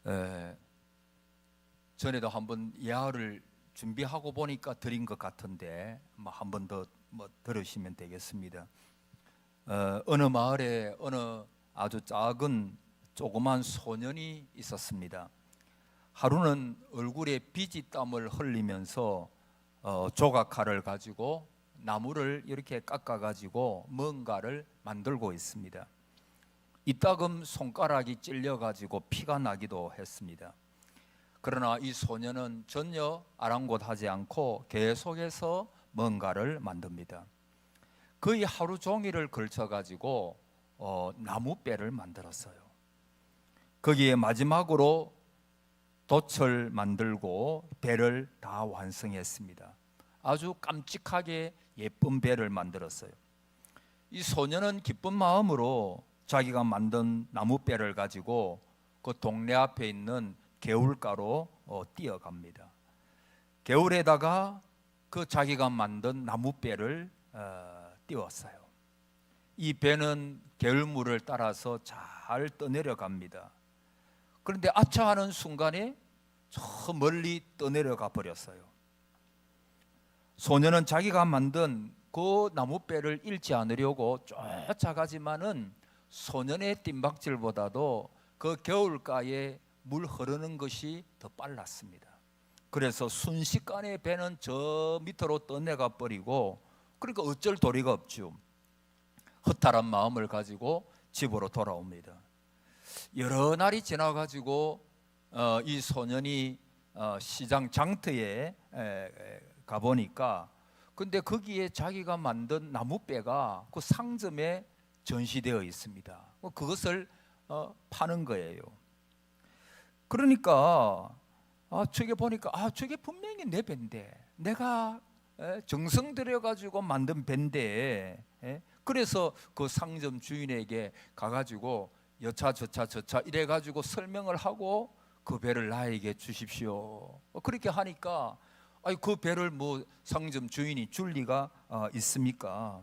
에, 전에도 한번 예화를 준비하고 보니까 드린 것 같은데 한 번 더 들으시면 되겠습니다. 어느 마을에 어느 아주 작은 조그만 소년이 있었습니다. 하루는 얼굴에 비지 땀을 흘리면서 조각칼을 가지고 나무를 이렇게 깎아가지고 뭔가를 만들고 있습니다. 이따금 손가락이 찔려가지고 피가 나기도 했습니다. 그러나 이 소년은 전혀 아랑곳하지 않고 계속해서 뭔가를 만듭니다. 거의 하루 종일을 걸쳐가지고 나무배를 만들었어요. 거기에 마지막으로 돛을 만들고 배를 다 완성했습니다. 아주 깜찍하게 예쁜 배를 만들었어요. 이 소년은 기쁜 마음으로 자기가 만든 나무배를 가지고 그 동네 앞에 있는 개울가로 뛰어갑니다. 개울에다가 그 자기가 만든 나무배를 띄웠어요. 이 배는 개울물을 따라서 잘 떠내려갑니다. 그런데 아차하는 순간에 저 멀리 떠내려가 버렸어요. 소년은 자기가 만든 그 나무배를 잃지 않으려고 쫓아가지만은 소년의 뜀박질보다도 그 겨울가에 물 흐르는 것이 더 빨랐습니다. 그래서 순식간에 배는 저 밑으로 떠내가 버리고, 그러니까 어쩔 도리가 없죠. 허탈한 마음을 가지고 집으로 돌아옵니다. 여러 날이 지나가지고 이 소년이 시장 장터에 가보니까 근데 거기에 자기가 만든 나무배가 그 상점에 전시되어 있습니다. 그것을 파는 거예요. 그러니까 저게 보니까 저게 분명히 내 배인데, 내가 정성 들여가지고 만든 배인데, 그래서 그 상점 주인에게 가가지고 여차 저차 이래가지고 설명을 하고 그 배를 나에게 주십시오. 그렇게 하니까 그 배를 뭐 상점 주인이 줄 리가 있습니까?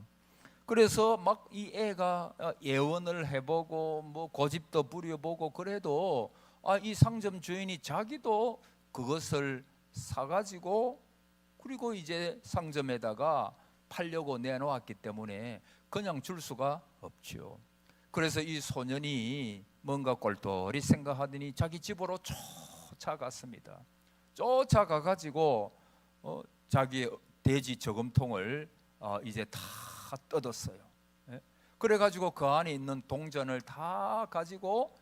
그래서 막 이 애가 예언을 해보고 뭐 고집도 부려보고 그래도 이 상점 주인이 자기도 그것을 사가지고 그리고 이제 상점에다가 팔려고 내놓았기 때문에 그냥 줄 수가 없죠. 그래서 이 소년이 뭔가 꼴똘히 생각하더니 자기 집으로 쫓아갔습니다. 쫓아가가지고 자기 돼지 저금통을 이제 다 뜯었어요. 그래가지고 그 안에 있는 동전을 다 가지고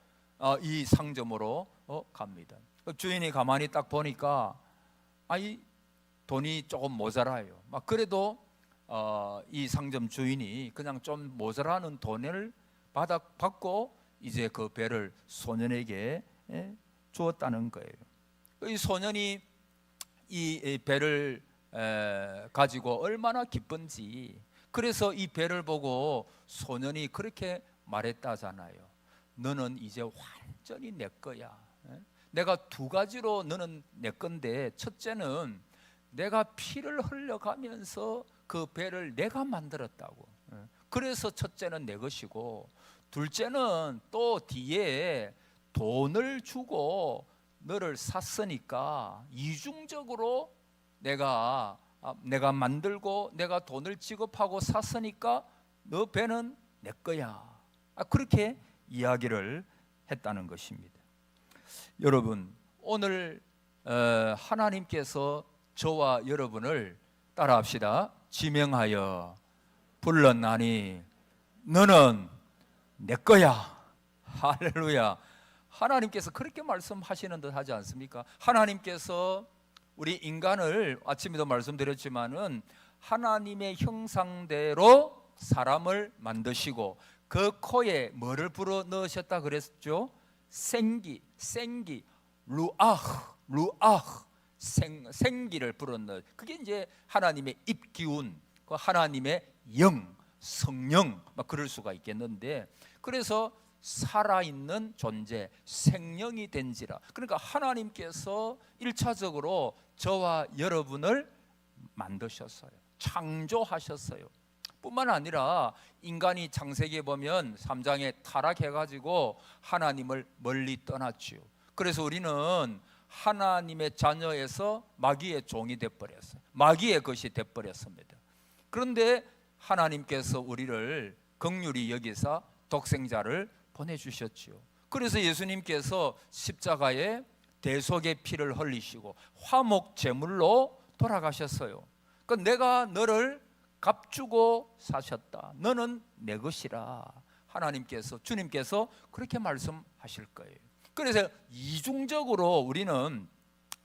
이 상점으로 갑니다. 주인이 가만히 딱 보니까 이 돈이 조금 모자라요. 그래도 이 상점 주인이 그냥 좀 모자라는 돈을 받고 이제 그 배를 소년에게 주었다는 거예요. 이 소년이 이 배를 가지고 얼마나 기쁜지, 그래서 이 배를 보고 소년이 그렇게 말했다잖아요. 너는 이제 완전히 내 거야. 내가 두 가지로 너는 내 건데, 첫째는 내가 피를 흘려가면서 그 배를 내가 만들었다고. 그래서 첫째는 내 것이고, 둘째는 또 뒤에 돈을 주고 너를 샀으니까 이중적으로 내가 만들고 내가 돈을 지급하고 샀으니까 너 배는 내 거야. 그렇게 이야기를 했다는 것입니다. 여러분, 오늘 하나님께서 저와 여러분을 따라합시다. 지명하여 불렀나니 너는 내 거야. 할렐루야. 하나님께서 그렇게 말씀하시는 듯 하지 않습니까? 하나님께서 우리 인간을 아침에도 말씀드렸지만은 하나님의 형상대로 사람을 만드시고 그 코에 뭐를 불어 넣으셨다 그랬죠? 생기, 루아흐, 생기를 불어 넣어. 그게 이제 하나님의 입기운, 그 하나님의 영, 성령, 그럴 수가 있겠는데, 그래서 살아있는 존재, 생명이 된지라. 그러니까 하나님께서 1차적으로 저와 여러분을 만드셨어요. 창조하셨어요. 뿐만 아니라 인간이 창세기에 보면 3장에 타락해가지고 하나님을 멀리 떠났지요. 그래서 우리는 하나님의 자녀에서 마귀의 종이 돼버렸어요. 마귀의 것이 돼버렸습니다. 그런데 하나님께서 우리를 긍휼히 여기사 독생자를 보내주셨지요. 그래서 예수님께서 십자가에 대속의 피를 흘리시고 화목 제물로 돌아가셨어요. 그러니까 내가 너를 값주고 사셨다. 너는 내 것이라. 하나님께서, 주님께서 그렇게 말씀하실 거예요. 그래서 이중적으로 우리는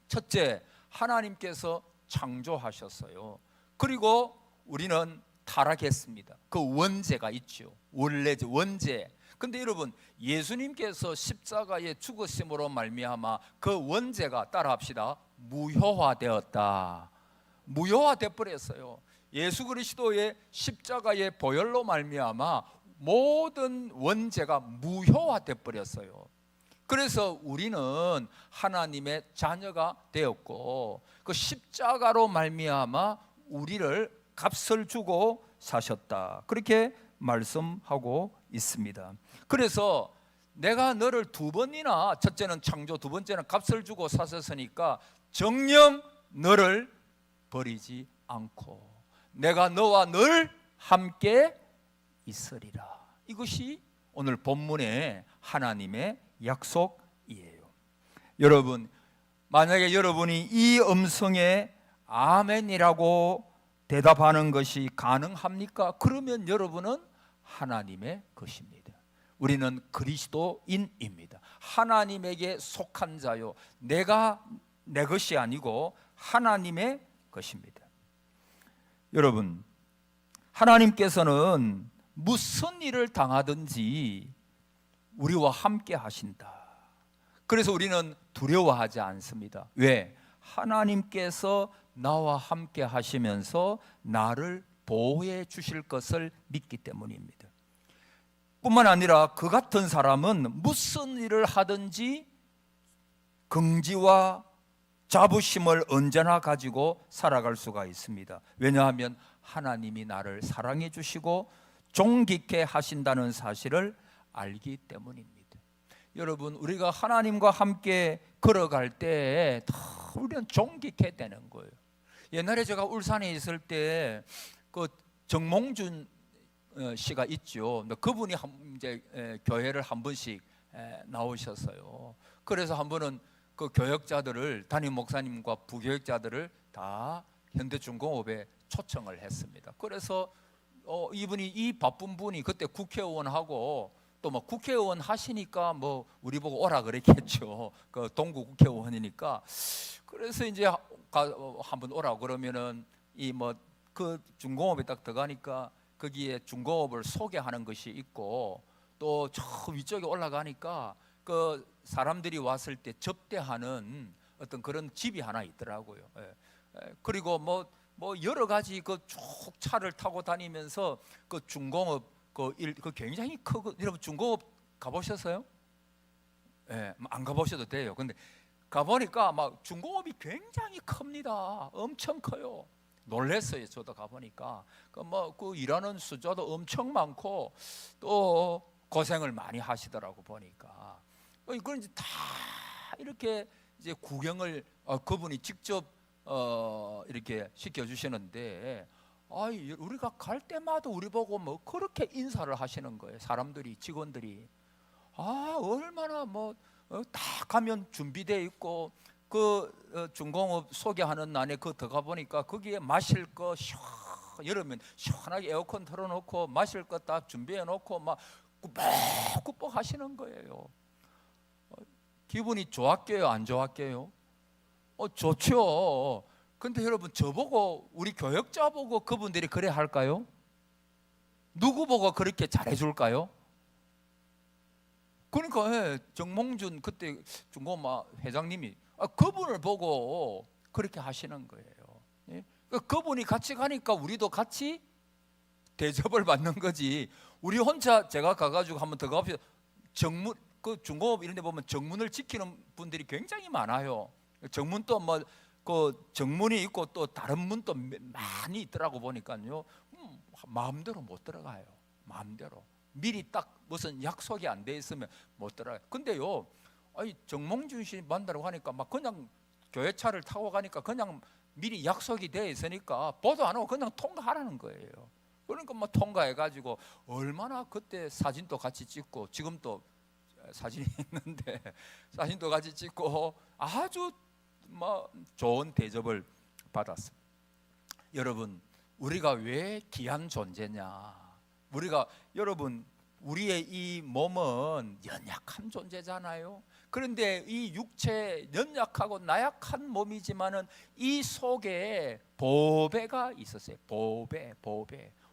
첫째, 하나님께서 창조하셨어요. 그리고 우리는 타락했습니다. 그 원죄가 있죠. 원래 원죄. 근데 여러분, 예수님께서 십자가에 죽으심으로 말미암아 그 원죄가, 따라합시다, 무효화되었다. 무효화돼 버렸어요. 예수 그리스도의 십자가의 보혈로 말미암아 모든 원죄가 무효화돼 버렸어요. 그래서 우리는 하나님의 자녀가 되었고, 그 십자가로 말미암아 우리를 값을 주고 사셨다. 그렇게 말씀하고 있습니다. 그래서 내가 너를 두 번이나, 첫째는 창조, 두 번째는 값을 주고 사셨으니까 정녕 너를 버리지 않고 내가 너와 늘 함께 있으리라. 이것이 오늘 본문의 하나님의 약속이에요. 여러분, 만약에 여러분이 이 음성에 아멘이라고 대답하는 것이 가능합니까? 그러면 여러분은 하나님의 것입니다. 우리는 그리스도인입니다. 하나님에게 속한 자요, 내가 내 것이 아니고 하나님의 것입니다. 여러분, 하나님께서는 무슨 일을 당하든지 우리와 함께 하신다. 그래서 우리는 두려워하지 않습니다. 왜? 하나님께서 나와 함께 하시면서 나를 보호해 주실 것을 믿기 때문입니다. 뿐만 아니라 그 같은 사람은 무슨 일을 하든지 긍지와 자부심을 언제나 가지고 살아갈 수가 있습니다. 왜냐하면 하나님이 나를 사랑해 주시고 존귀케 하신다는 사실을 알기 때문입니다. 여러분, 우리가 하나님과 함께 걸어갈 때 우리는 존귀케 되는 거예요. 옛날에 제가 울산에 있을 때 그 정몽준 씨가 있죠. 그분이 이제 교회를 한 번씩 나오셨어요. 그래서 한 번은 그 교역자들을, 담임 목사님과 부교역자들을 다 현대중공업에 초청을 했습니다. 그래서 이분이, 이 바쁜 분이 그때 국회의원하고 또 뭐 국회의원 하시니까 뭐 우리 보고 오라 그랬겠죠. 그 동구 국회의원이니까. 그래서 이제 한번 오라 그러면은 이 뭐 그 중공업에 딱 들어가니까 거기에 중공업을 소개하는 것이 있고, 또 저 위쪽에 올라가니까 그 사람들이 왔을 때 접대하는 어떤 그런 집이 하나 있더라고요. 그리고 뭐 여러 가지 그 쭉 차를 타고 다니면서 그 중공업 그 굉장히 크고, 여러분 중공업 가보셨어요? 안 가보셔도 돼요. 근데 가보니까 막 중공업이 굉장히 큽니다. 엄청 커요. 놀랐어요. 저도 가보니까 그 일하는 숫자도 엄청 많고 또 고생을 많이 하시더라고 보니까. 그걸 이제 다 이렇게 이제 구경을 그분이 직접 이렇게 시켜주시는데, 우리가 갈 때마다 우리 보고 뭐 그렇게 인사를 하시는 거예요. 사람들이, 직원들이. 얼마나 다 가면 준비되어 있고, 그 중공업 소개하는 난에 그 들어가 보니까 거기에 마실 거 여름엔 시원하게 에어컨 틀어놓고 마실 거 다 준비해 놓고 막 꾸벅꾸벅 하시는 거예요. 기분이 좋았게요, 안 좋았게요? 좋죠. 근데 여러분, 저보고, 우리 교역자 보고 그분들이 그래 할까요? 누구 보고 그렇게 잘해줄까요? 그러니까 정몽준 그때 중공업 회장님이 그분을 보고 그렇게 하시는 거예요. 그분이 같이 가니까 우리도 같이 대접을 받는 거지. 우리 혼자, 제가 가가지고 한번 더 가봅시다. 정문, 그 중공업 이런 데 보면 정문을 지키는 분들이 굉장히 많아요. 정문 또 그 정문이 있고 또 다른 문도 많이 있더라고 보니까요. 마음대로 못 들어가요. 마음대로. 미리 딱 무슨 약속이 안 돼 있으면 못 들어가요. 근데요, 아니 정몽준 씨 만나러 가니까 막 그냥 교회 차를 타고 가니까 그냥 미리 약속이 돼 있으니까 보도 안 하고 그냥 통과하라는 거예요. 그러니까 뭐 통과해가지고 얼마나 그때 사진도 같이 찍고, 지금 또 사진이 있는데 사진도 같이 찍고 아주 뭐 좋은 대접을 받았습니다. 여러분, 우리가 왜 귀한 존재냐? 여러분, 우리의 이 몸은 연약한 존재잖아요. 그런데 이 육체, 연약하고 나약한 몸이지만은 이 속에 보배가 있었어요. 보배.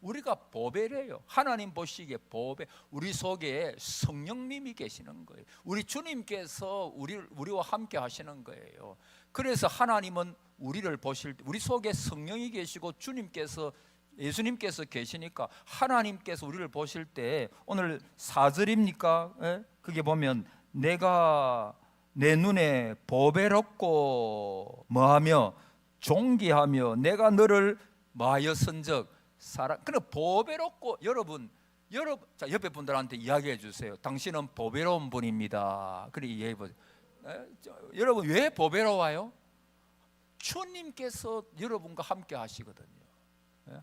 우리가 보배래요. 하나님 보시기에 보배. 우리 속에 성령님이 계시는 거예요. 우리 주님께서 우리와 함께 하시는 거예요. 그래서 하나님은 우리를 보실 때 우리 속에 성령이 계시고 예수님께서 계시니까 하나님께서 우리를 보실 때, 오늘 4절입니까? 그게 보면 내가 내 눈에 보배롭고 뭐하며 존귀하며 내가 너를 뭐하였은즉 사랑. 그래, 보배롭고, 여러분 자, 옆에 분들한테 이야기해 주세요. 당신은 보배로운 분입니다. 그래, 이해해 보세요. 여러분, 왜 보배로워요? 주님께서 여러분과 함께 하시거든요.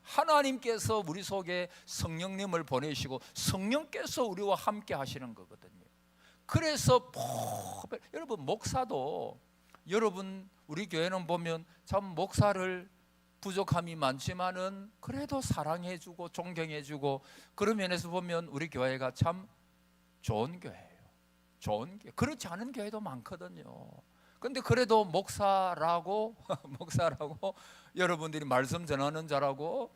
하나님께서 우리 속에 성령님을 보내시고 성령께서 우리와 함께 하시는 거거든요. 그래서 여러분, 목사도, 여러분 우리 교회는 보면 참 목사를 부족함이 많지만은 그래도 사랑해주고 존경해주고, 그런 면에서 보면 우리 교회가 참 좋은 교회예요. 좋은 교회. 그렇지 않은 교회도 많거든요. 근데 그래도 목사라고 여러분들이 말씀 전하는 자라고,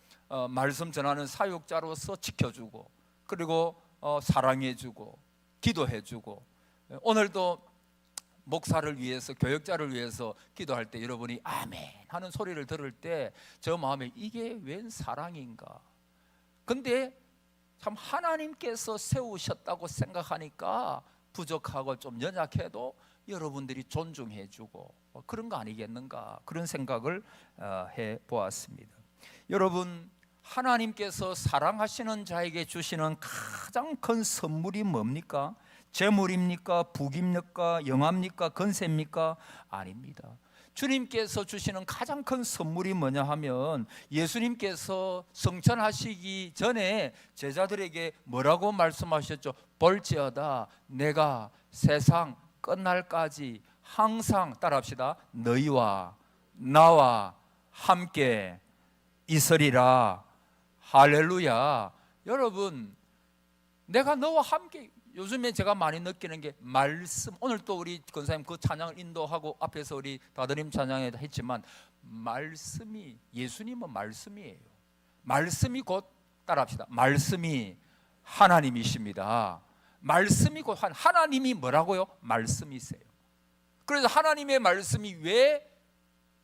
말씀 전하는 사역자로서 지켜주고, 그리고 사랑해주고 기도해주고, 오늘도 목사를 위해서, 교역자를 위해서 기도할 때 여러분이 아멘 하는 소리를 들을 때 저 마음에 이게 웬 사랑인가. 근데 참 하나님께서 세우셨다고 생각하니까 부족하고 좀 연약해도 여러분들이 존중해주고 그런 거 아니겠는가, 그런 생각을 해보았습니다. 여러분, 하나님께서 사랑하시는 자에게 주시는 가장 큰 선물이 뭡니까? 재물입니까? 북입니까? 영합니까? 건세입니까? 아닙니다. 주님께서 주시는 가장 큰 선물이 뭐냐 하면, 예수님께서 성천하시기 전에 제자들에게 뭐라고 말씀하셨죠? 볼지어다 내가 세상 끝날까지 항상, 따라합시다, 너희와 나와 함께 있으리라. 할렐루야. 여러분, 내가 너와 함께, 요즘에 제가 많이 느끼는 게 말씀, 오늘 또 우리 권사님 그 찬양을 인도하고 앞에서 우리 다드림 찬양에 했지만, 말씀이, 예수님은 말씀이에요. 말씀이 곧, 따라합시다, 말씀이 하나님이십니다. 말씀이 곧 하나님이 뭐라고요? 말씀이세요. 그래서 하나님의 말씀이 왜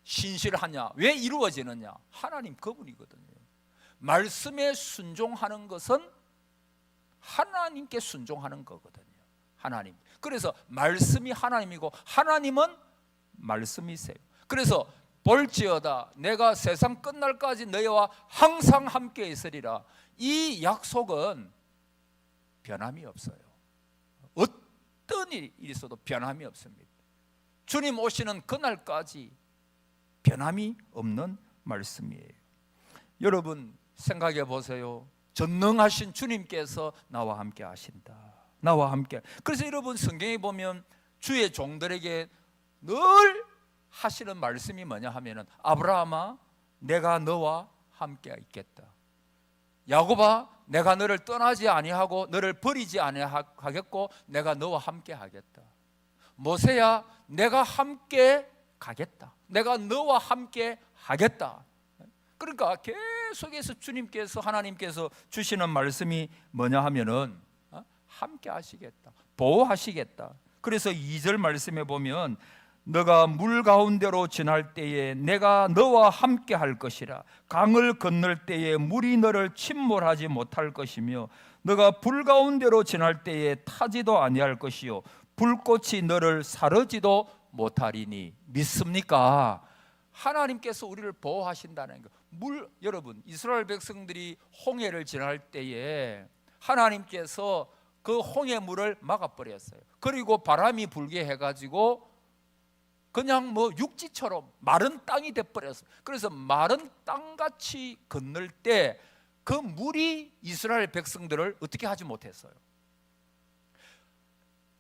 신실하냐, 왜 이루어지느냐? 하나님 그분이거든요. 말씀에 순종하는 것은 하나님께 순종하는 거거든요. 하나님. 그래서 말씀이 하나님이고 하나님은 말씀이세요. 그래서 볼지어다 내가 세상 끝날까지 너희와 항상 함께 있으리라. 이 약속은 변함이 없어요. 어떤 일이 있어도 변함이 없습니다. 주님 오시는 그날까지 변함이 없는 말씀이에요. 여러분 생각해 보세요. 전능하신 주님께서 나와 함께 하신다. 나와 함께. 그래서 여러분 성경에 보면 주의 종들에게 늘 하시는 말씀이 뭐냐 하면은, 아브라함아 내가 너와 함께 있겠다. 야곱아 내가 너를 떠나지 아니하고 너를 버리지 아니하겠고 내가 너와 함께 하겠다. 모세야 내가 함께 가겠다. 내가 너와 함께 하겠다. 그러니까 계속해서 주님께서, 하나님께서 주시는 말씀이 뭐냐 하면은 함께 하시겠다, 보호하시겠다. 그래서 2절 말씀에 보면 너가 물 가운데로 지날 때에 내가 너와 함께 할 것이라. 강을 건널 때에 물이 너를 침몰하지 못할 것이며 너가 불 가운데로 지날 때에 타지도 아니할 것이요 불꽃이 너를 사르지도 못하리니. 믿습니까? 하나님께서 우리를 보호하신다는 거. 여러분 이스라엘 백성들이 홍해를 지날 때에 하나님께서 그 홍해물을 막아버렸어요. 그리고 바람이 불게 해가지고 그냥 뭐 육지처럼 마른 땅이 돼버렸어요. 그래서 마른 땅같이 건널 때 그 물이 이스라엘 백성들을 어떻게 하지 못했어요.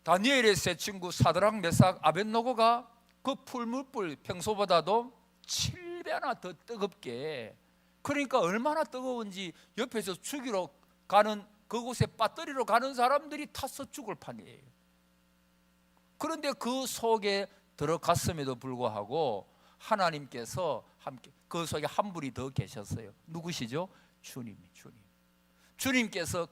다니엘의 세 친구 사드락 메삭 아벳노고가 그 풀물불 평소보다도 7배나 더 뜨겁게, 그러니까 얼마나 뜨거운지 옆에서 죽이러 가는, 그곳에 빠뜨리러 가는 사람들이 타서 죽을 판이에요. 그런데 그 속에 들어갔음에도 불구하고 하나님께서 함께, 그 속에 한 분이 더 계셨어요. 누구시죠? 주님께서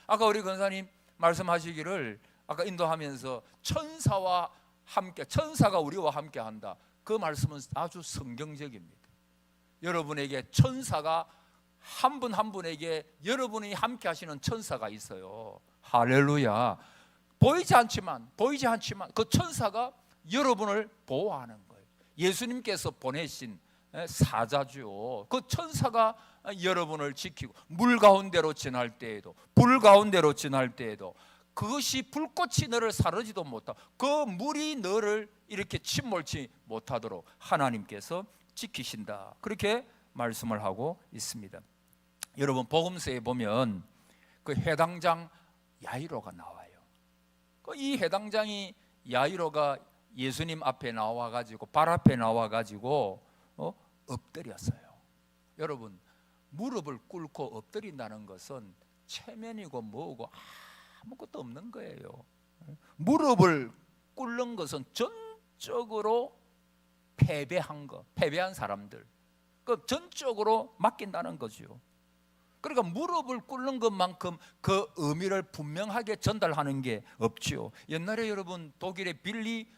아까 우리 권사님 말씀하시기를, 아까 인도하면서 천사와 함께, 천사가 우리와 함께 한다, 그 말씀은 아주 성경적입니다. 여러분에게 천사가 한 분 한 분에게 여러분이 함께 하시는 천사가 있어요. 할렐루야. 보이지 않지만 그 천사가 여러분을 보호하는 거예요. 예수님께서 보내신 사자죠. 그 천사가 여러분을 지키고, 물 가운데로 지날 때에도, 불 가운데로 지날 때에도 그것이 불꽃이 너를 사르지도 못하고 그 물이 너를 이렇게 침몰치 못하도록 하나님께서 지키신다, 그렇게 말씀을 하고 있습니다. 여러분, 복음서에 보면 그 해당장 야이로가 나와요. 이 해당장이 야이로가 예수님 앞에 나와가지고, 발 앞에 나와가지고 엎드렸어요. 여러분, 무릎을 꿇고 엎드린다는 것은 체면이고 뭐고 아무것도 없는 거예요. 무릎을 꿇는 것은 전적으로 패배한 사람들, 그 전적으로 맡긴다는 거죠. 그러니까 무릎을 꿇는 것만큼 그 의미를 분명하게 전달하는 게 없죠. 옛날에 여러분, 독일의 빌리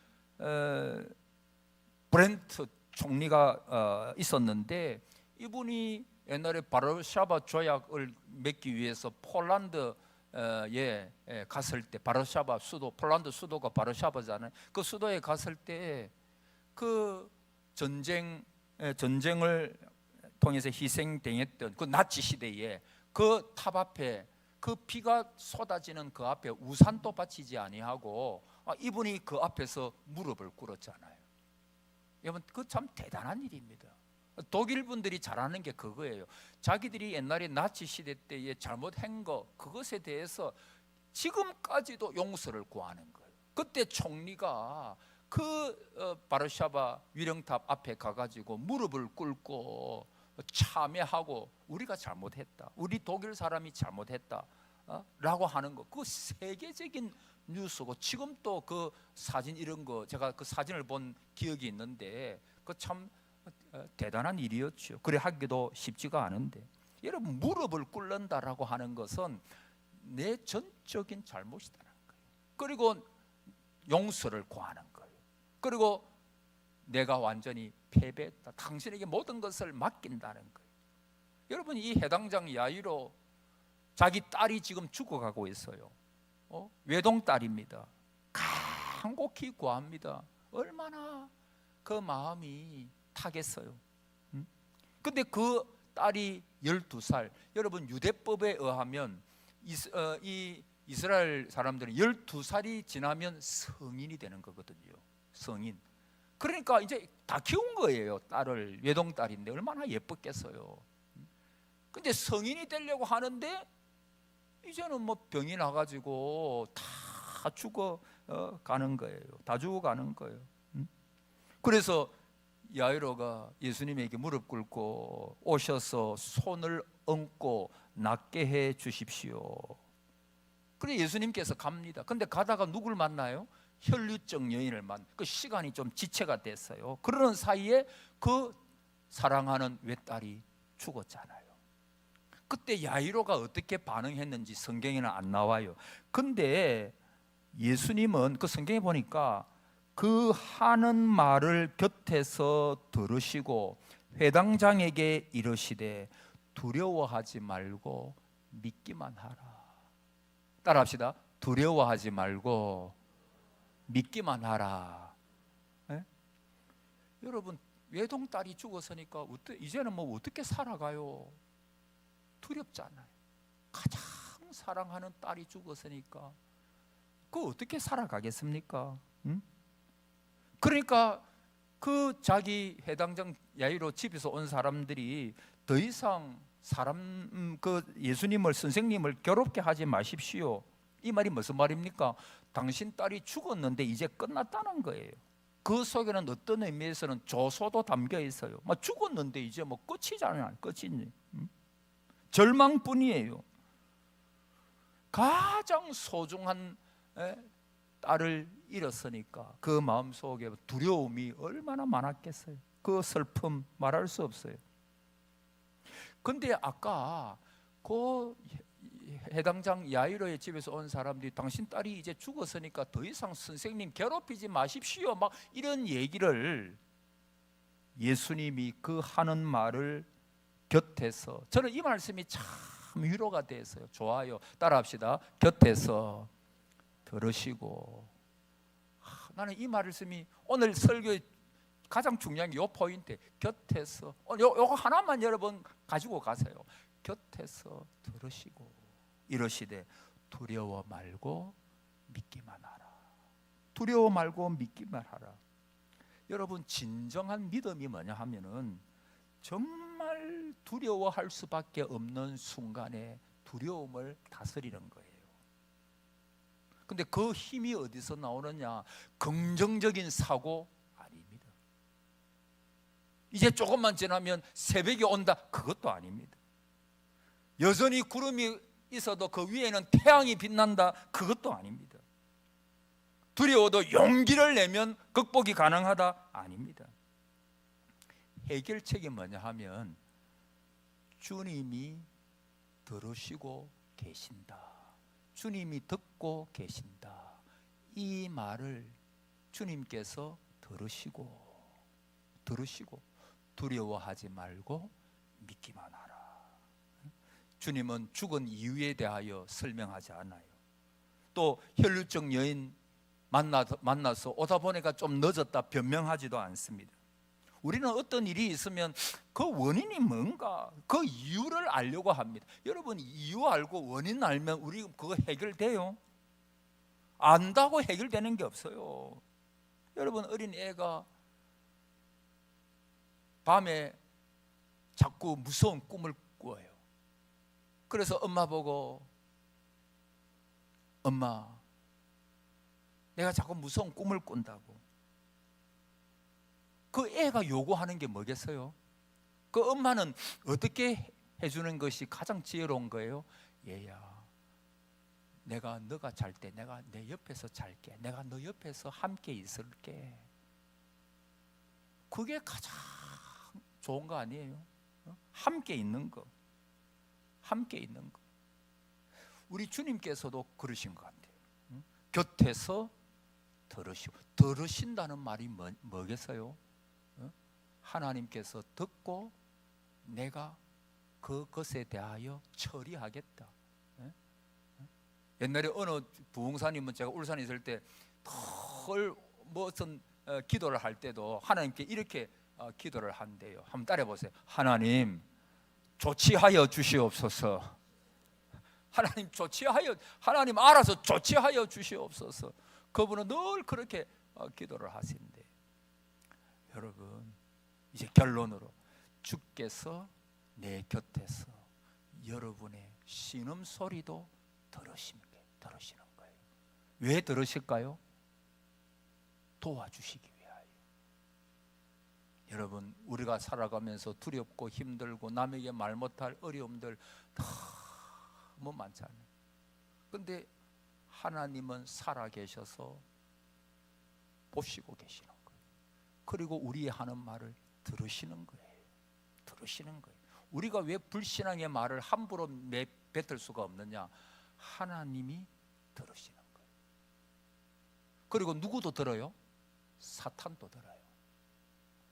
브렌트 총리가 있었는데, 이분이 옛날에 바르샤바 조약을 맺기 위해서 폴란드에 갔을 때, 바르샤바 수도, 폴란드 수도가 바르샤바잖아요. 그 수도에 갔을 때 그 전쟁을 통해서 희생당했던 그 나치 시대에 그 탑 앞에, 그 비가 쏟아지는 그 앞에 우산도 받치지 아니하고 이분이 그 앞에서 무릎을 꿇었잖아요. 여러분, 그 참 대단한 일입니다. 독일 분들이 잘하는 게 그거예요. 자기들이 옛날에 나치 시대 때에 잘못한 거, 그것에 대해서 지금까지도 용서를 구하는 거예요. 그때 총리가 그 바르샤바 위령탑 앞에 가가지고 무릎을 꿇고 참회하고, 우리가 잘못했다, 우리 독일 사람이 잘못했다 라고 하는 거, 그 세계적인 뉴스고, 지금 또 그 사진, 이런 거 제가 그 사진을 본 기억이 있는데, 그 참 대단한 일이었죠. 그래 하기도 쉽지가 않은데, 여러분, 무릎을 꿇는다라고 하는 것은 내 전적인 잘못이다라는 거예요. 그리고 용서를 구하는 거예요. 그리고 내가 완전히 패배했다, 당신에게 모든 것을 맡긴다는 거예요. 여러분, 이 해당장 야이로, 자기 딸이 지금 죽어가고 있어요. 외동딸입니다. 간곡히 구합니다. 얼마나 그 마음이 타겠어요. 근데 그 딸이 12살, 여러분, 유대법에 의하면 이 이스라엘 사람들은 12살이 지나면 성인이 되는 거거든요. 성인. 그러니까 이제 다 키운 거예요. 딸을, 외동딸인데 얼마나 예뻤겠어요. 근데 성인이 되려고 하는데 이제는 뭐 병이 나가지고 다 죽어 가는 거예요. 다 죽어가는 거예요. 그래서 야이로가 예수님에게 무릎 꿇고, 오셔서 손을 얹고 낫게 해 주십시오. 그래 예수님께서 갑니다. 근데 가다가 누굴 만나요? 혈류증 여인을 그 시간이 좀 지체가 됐어요. 그러는 사이에 그 사랑하는 외딸이 죽었잖아요. 그때 야이로가 어떻게 반응했는지 성경에는 안 나와요. 근데 예수님은 그 성경에 보니까 그 하는 말을 곁에서 들으시고 회당장에게 이르시되 두려워하지 말고 믿기만 하라. 따라합시다. 두려워하지 말고 믿기만 하라. 네? 여러분, 외동딸이 죽었으니까 이제는 뭐 어떻게 살아가요? 두렵잖아요. 가장 사랑하는 딸이 죽었으니까 그 어떻게 살아가겠습니까? 응? 그러니까 그 자기 해당장 야이로 집에서 온 사람들이 더 이상 그 예수님을, 선생님을 괴롭게 하지 마십시오. 이 말이 무슨 말입니까? 당신 딸이 죽었는데 이제 끝났다는 거예요. 그 속에는 어떤 의미에서는 조소도 담겨 있어요. 죽었는데 이제 끝이잖아요. 끝이니. 절망뿐이에요. 가장 소중한 딸을 잃었으니까 그 마음속에 두려움이 얼마나 많았겠어요. 그 슬픔 말할 수 없어요. 근데 아까 그 해당장 야이로의 집에서 온 사람들이 당신 딸이 이제 죽었으니까 더 이상 선생님 괴롭히지 마십시오, 막 이런 얘기를 예수님이 그 하는 말을 곁에서, 저는 이 말씀이 참 위로가 됐어요. 좋아요. 따라합시다. 곁에서 들으시고. 나는 이 말씀이 오늘 설교의 가장 중요한 게 이 포인트. 곁에서 요거 하나만 여러분 가지고 가세요. 곁에서 들으시고 이러시되 두려워 말고 믿기만 하라. 두려워 말고 믿기만 하라. 여러분, 진정한 믿음이 뭐냐 하면은 정말 두려워할 수밖에 없는 순간에 두려움을 다스리는 거예요. 근데 그 힘이 어디서 나오느냐? 긍정적인 사고 아닙니다. 이제 조금만 지나면 새벽이 온다, 그것도 아닙니다. 여전히 구름이 있어도 그 위에는 태양이 빛난다, 그것도 아닙니다. 두려워도 용기를 내면 극복이 가능하다, 아닙니다. 해결책이 뭐냐 하면 주님이 들으시고 계신다, 주님이 듣고 계신다, 이 말을 주님께서 들으시고 두려워하지 말고 믿기만 하라. 주님은 죽은 이유에 대하여 설명하지 않아요. 또 혈루증 여인 만나서 오다 보니까 좀 늦었다 변명하지도 않습니다. 우리는 어떤 일이 있으면 그 원인이 뭔가, 그 이유를 알려고 합니다. 여러분, 이유 알고 원인 알면 우리 그거 해결돼요? 안다고 해결되는 게 없어요. 여러분, 어린 애가 밤에 자꾸 무서운 꿈을 꿔요. 그래서 엄마 보고, 엄마, 내가 자꾸 무서운 꿈을 꾼다고. 그 애가 요구하는 게 뭐겠어요? 그 엄마는 어떻게 해주는 것이 가장 지혜로운 거예요? 얘야, 내가 너가 잘 때 내가 내 옆에서 잘게. 내가 너 옆에서 함께 있을게. 그게 가장 좋은 거 아니에요? 함께 있는 거. 함께 있는 거. 우리 주님께서도 그러신 것 같아요. 곁에서 들으시고. 들으신다는 말이 뭐겠어요? 하나님께서 듣고 내가 그것에 대하여 처리하겠다. 옛날에 어느 부흥사님은, 제가 울산에 있을 때 무슨 기도를 할 때도 하나님께 이렇게 기도를 한대요. 한번 따라해 보세요. 하나님, 조치하여 주시옵소서. 하나님, 하나님 알아서 조치하여 주시옵소서. 그분은 늘 그렇게 기도를 하신대. 여러분, 이제 결론으로, 주께서 내 곁에서 여러분의 신음소리도 들으시는 거예요. 왜 들으실까요? 도와주시기 위하여. 여러분, 우리가 살아가면서 두렵고 힘들고 남에게 말 못할 어려움들 너무 많잖아요. 근데 하나님은 살아계셔서 보시고 계시는 거예요. 그리고 우리 하는 말을 들으시는 거예요. 우리가 왜 불신앙의 말을 함부로 뱉을 수가 없느냐? 하나님이 들으시는 거예요. 그리고 누구도 들어요? 사탄도 들어요.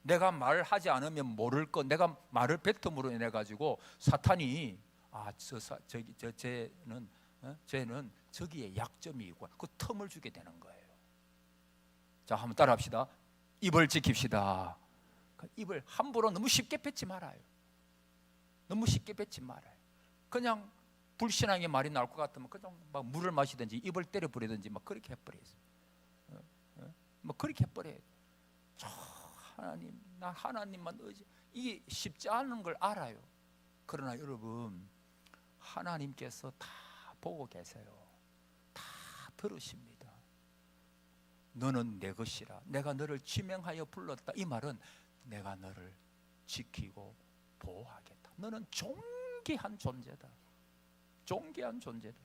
내가 말하지 않으면 모를 것, 내가 말을 뱉음으로 인해 가지고 사탄이 쟤는 저기에 약점이 있고 그 틈을 주게 되는 거예요. 자, 한번 따라합시다. 입을 지킵시다. 입을 함부로 너무 쉽게 뱉지 말아요. 그냥 불신앙의 말이 나올 것 같으면 그냥 막 물을 마시든지 입을 때려 버리든지 막 그렇게 해버려요. 뭐 그렇게 해버려요. 저 하나님, 나 하나님만 의지. 이게 쉽지 않은 걸 알아요. 그러나 여러분, 하나님께서 다 보고 계세요. 다 들으십니다. 너는 내 것이라, 내가 너를 지명하여 불렀다. 이 말은 내가 너를 지키고 보호하겠다. 너는 존귀한 존재다. 존귀한 존재다.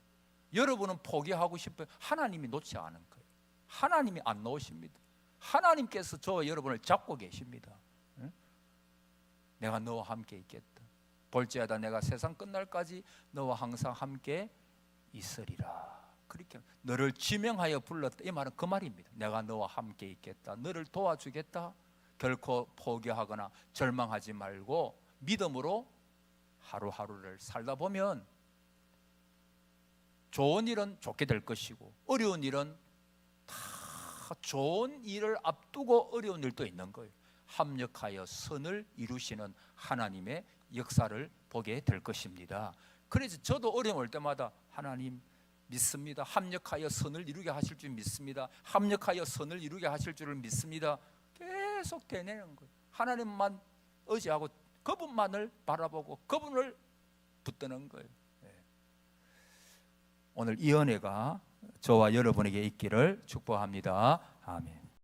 여러분은 포기하고 싶어요. 하나님이 놓지 않은 거예요. 하나님이 안 놓으십니다. 하나님께서 저와 여러분을 잡고 계십니다. 응? 내가 너와 함께 있겠다. 볼지어다 내가 세상 끝날까지 너와 항상 함께 있으리라. 그렇게 너를 지명하여 불렀다. 이 말은 그 말입니다. 내가 너와 함께 있겠다. 너를 도와주겠다. 결코 포기하거나 절망하지 말고 믿음으로 하루하루를 살다 보면 좋은 일은 좋게 될 것이고 어려운 일은 다 좋은 일을 앞두고 어려운 일도 있는 거예요. 합력하여 선을 이루시는 하나님의 역사를 보게 될 것입니다. 그래서 저도 어려움 올 때마다 하나님 믿습니다. 합력하여 선을 이루게 하실 줄 믿습니다. 합력하여 선을 이루게 하실 줄을 믿습니다. 계속 되내는 거예요. 하나님만 의지하고 그분만을 바라보고 그분을 붙드는 거예요. 오늘 이 은혜가 저와 여러분에게 있기를 축복합니다. 아멘.